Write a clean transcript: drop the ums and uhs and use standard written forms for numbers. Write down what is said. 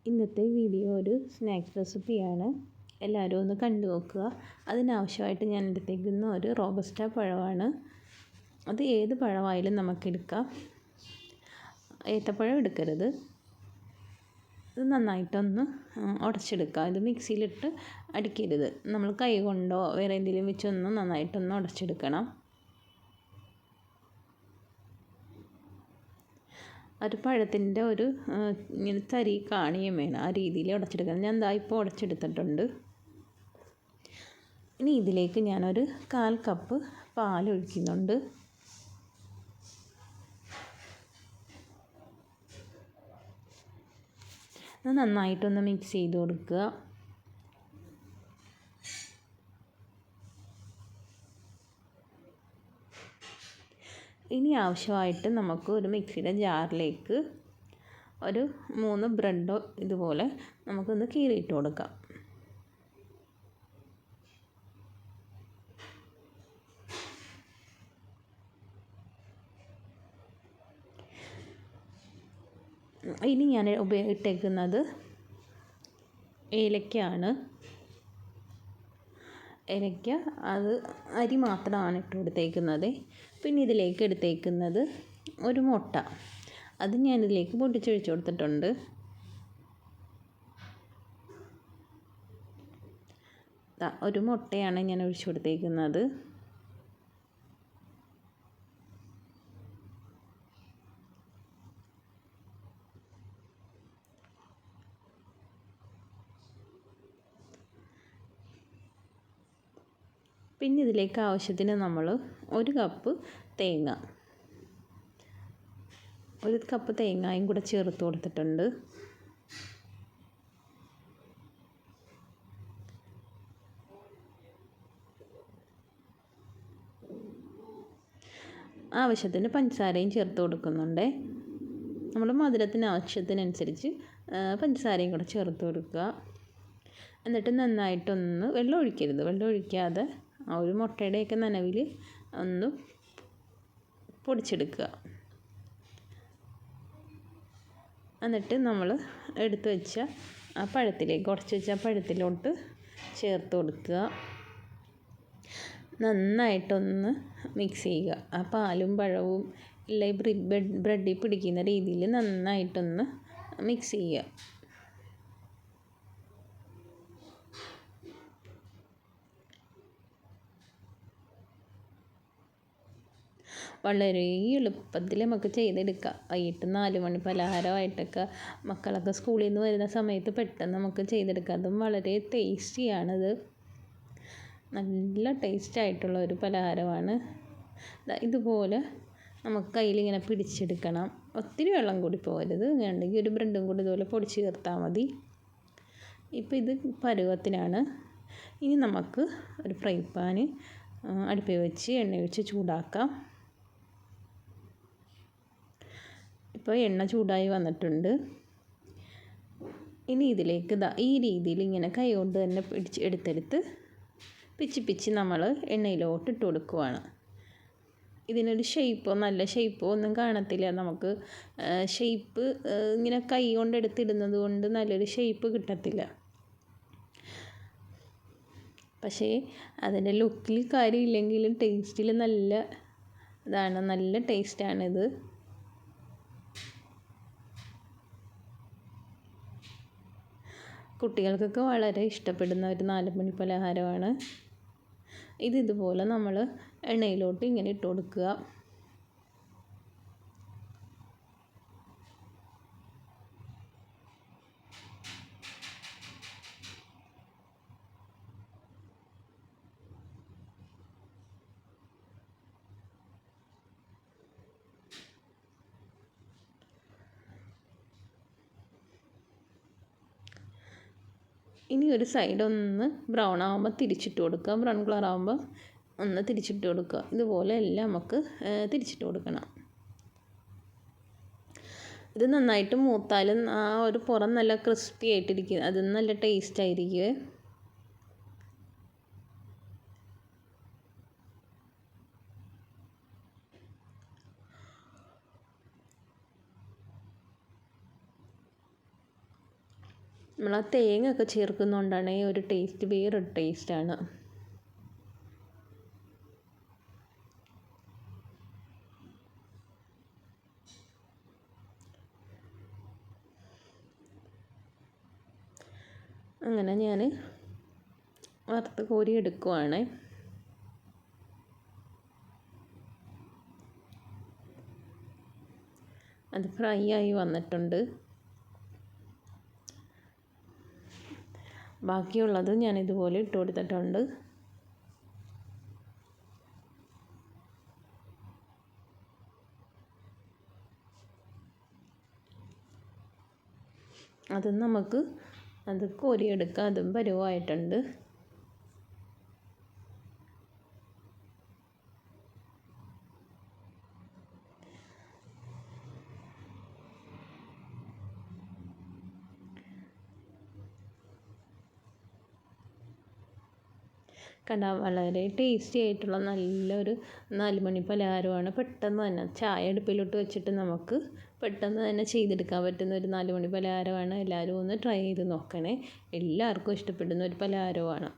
ഇന്നത്തെ വീഡിയോ ഒരു സ്നാക്സ് റെസിപ്പിയാണ്. എല്ലാവരും ഒന്ന് കണ്ടു നോക്കുക. അതിനാവശ്യമായിട്ട് ഞാൻ എടുത്തേക്കുന്ന ഒരു റോബസ്റ്റ പഴമാണ്. അത് ഏത് പഴമായാലും നമുക്കെടുക്കാം. ഏത്തപ്പഴം എടുക്കരുത്. ഇത് നന്നായിട്ടൊന്ന് ഉടച്ചെടുക്കുക. ഇത് മിക്സിയിലിട്ട് അടിക്കരുത്. നമ്മൾ കൈ കൊണ്ടോ വേറെ എന്തെങ്കിലും വെച്ചൊന്ന് നന്നായിട്ടൊന്ന് ഉടച്ചെടുക്കണം. ഒരു പഴത്തിൻ്റെ ഒരു ഇങ്ങനെ തരി കാണിയും വേണം. ആ രീതിയിൽ ഉടച്ചെടുക്കണം. ഞാൻ ദാ ഇപ്പോൾ ഉടച്ചെടുത്തിട്ടുണ്ട്. ഇനി ഇതിലേക്ക് ഞാനൊരു 1/4 കപ്പ് പാൽ ഒഴിക്കുന്നുണ്ട്. അത് നന്നായിട്ടൊന്ന് മിക്സ് ചെയ്ത് കൊടുക്കുക. ഇനി ആവശ്യമായിട്ട് നമുക്ക് ഒരു മിക്സിയുടെ ജാറിലേക്ക് ഒരു 3 ബ്രെഡോ ഇതുപോലെ നമുക്കൊന്ന് കീറിയിട്ട് കൊടുക്കാം. ഇനി ഞാൻ ഉപയോഗിച്ചേക്കുന്നത് ഏലക്കയാണ്. ഏലക്ക അത് അരി മാത്രമാണ് ഇട്ട് കൊടുത്തേക്കുന്നത്. പിന്നെ ഇതിലേക്ക് എടുത്തേക്കുന്നത് ഒരു മുട്ട. അത് ഞാനിതിലേക്ക് പൊട്ടിച്ചൊഴിച്ച് കൊടുത്തിട്ടുണ്ട്. ഒരു മുട്ടയാണ് ഞാൻ ഒഴിച്ച് കൊടുത്തേക്കുന്നത്. പിന്നെ ഇതിലേക്ക് ആവശ്യത്തിന് നമ്മൾ 1 കപ്പ് തേങ്ങ, 1 കപ്പ് തേങ്ങയും കൂടെ ചേർത്ത് കൊടുത്തിട്ടുണ്ട്. ആവശ്യത്തിന് പഞ്ചസാരയും ചേർത്ത് കൊടുക്കുന്നുണ്ട്. നമ്മൾ മധുരത്തിന് ആവശ്യത്തിനനുസരിച്ച് പഞ്ചസാരയും കൂടെ ചേർത്ത് കൊടുക്കുക. എന്നിട്ട് നന്നായിട്ടൊന്ന് വെള്ളം ഒഴിക്കരുത്. വെള്ളം ഒഴിക്കാതെ ആ ഒരു മുട്ടയുടെയൊക്കെ നനവിൽ ഒന്ന് പൊടിച്ചെടുക്കുക. എന്നിട്ട് നമ്മൾ എടുത്തു വെച്ച ആ പഴത്തിലേക്ക് ഉടച്ച് വെച്ച പഴത്തിലോട്ട് ചേർത്ത് കൊടുക്കുക. നന്നായിട്ടൊന്ന് മിക്സ് ചെയ്യുക. ആ പാലും പഴവും എല്ലാം ഈ ബ്രെഡിൽ പിടിക്കുന്ന രീതിയിൽ നന്നായിട്ടൊന്ന് മിക്സ് ചെയ്യുക. വളരെ എളുപ്പത്തിൽ നമുക്ക് ചെയ്തെടുക്കാം. വൈകിട്ട് 4 മണി പലഹാരമായിട്ടൊക്കെ മക്കളൊക്കെ സ്കൂളിൽ നിന്ന് വരുന്ന സമയത്ത് പെട്ടെന്ന് നമുക്ക് ചെയ്തെടുക്കാം. അതും വളരെ ടേസ്റ്റിയാണിത്. നല്ല ടേസ്റ്റായിട്ടുള്ള ഒരു പലഹാരമാണ്. ഇതുപോലെ നമുക്ക് കയ്യിലിങ്ങനെ പിടിച്ചെടുക്കണം. ഒത്തിരി വെള്ളം കൂടി പോകരുത്. വേണമെങ്കിൽ ഒരു ബ്രെഡും കൂടി ഇതുപോലെ പൊടിച്ച് ചേർത്താൽ മതി. ഇപ്പോൾ ഇത് പരുവത്തിനാണ്. ഇനി നമുക്ക് ഒരു ഫ്രൈ പാൻ അടുപ്പിൽ വെച്ച് എണ്ണ ഒഴിച്ച് ചൂടാക്കാം. ഇപ്പോൾ എണ്ണ ചൂടായി വന്നിട്ടുണ്ട്. ഇനി ഇതിലേക്ക് ഈ രീതിയിൽ ഇങ്ങനെ കൈ കൊണ്ട് തന്നെ എടുത്തെടുത്ത് പിച്ചി നമ്മൾ എണ്ണയിലോട്ട് ഇട്ട് കൊടുക്കുവാണ്. ഇതിനൊരു ഷേപ്പോ നല്ല ഷേപ്പോ ഒന്നും കാണത്തില്ല. നമുക്ക് ഷേപ്പ് ഇങ്ങനെ കൈ കൊണ്ട് എടുത്തിടുന്നത് കൊണ്ട് നല്ലൊരു ഷേപ്പ് കിട്ടത്തില്ല. പക്ഷേ അതിൻ്റെ ലുക്കിൽ കാര്യമില്ലെങ്കിലും ടേസ്റ്റിൽ നല്ല ഇതാണ്. നല്ല ടേസ്റ്റാണിത്. കുട്ടികൾക്കൊക്കെ വളരെ ഇഷ്ടപ്പെടുന്ന ഒരു 4 മണി പലഹാരമാണ്. ഇതുപോലെ നമ്മൾ എണ്ണയിലോട്ട് ഇങ്ങനെ ഇട്ട് കൊടുക്കുക. ഇനി ഒരു സൈഡ് ഒന്ന് ബ്രൗൺ ആകുമ്പോൾ തിരിച്ചിട്ട് കൊടുക്കുക. ബ്രൗൺ കളർ ആകുമ്പോൾ ഒന്ന് തിരിച്ചിട്ട് കൊടുക്കുക. ഇതുപോലെ എല്ലാം നമുക്ക് തിരിച്ചിട്ട് കൊടുക്കണം. ഇത് നന്നായിട്ട് മൂത്താലും ആ ഒരു പുറം നല്ല ക്രിസ്പി ആയിട്ടിരിക്കും. അത് നല്ല ടേസ്റ്റ് ആയിരിക്കും. നമ്മൾ ആ തേങ്ങ ഒക്കെ ചേർക്കുന്നതുകൊണ്ടാണ് ഈ ഒരു ടേസ്റ്റ് വേറൊരു ടേസ്റ്റാണ്. അങ്ങനെ ഞാൻ വറുത്ത് കോരി എടുക്കുവാണ്. അത് ഫ്രൈ ആയി വന്നിട്ടുണ്ട്. ബാക്കിയുള്ളത് ഞാൻ ഇതുപോലെ ഇട്ട് കൊടുത്തിട്ടുണ്ട്. അത് കോരിയെടുക്കാം. അതും പരുവമായിട്ടുണ്ട്. കണ്ട, വളരെ ടേസ്റ്റി ആയിട്ടുള്ള നല്ലൊരു 4 മണി പലഹാരമാണ്. പെട്ടെന്ന് തന്നെ ചായ അടുപ്പിലോട്ട് വെച്ചിട്ട് നമുക്ക് പെട്ടെന്ന് തന്നെ ചെയ്തെടുക്കാൻ പറ്റുന്ന ഒരു 4 മണി പലഹാരമാണ്. എല്ലാവരും ഒന്ന് ട്രൈ ചെയ്ത് നോക്കണേ. എല്ലാവർക്കും ഇഷ്ടപ്പെടുന്ന ഒരു പലഹാരമാണ്.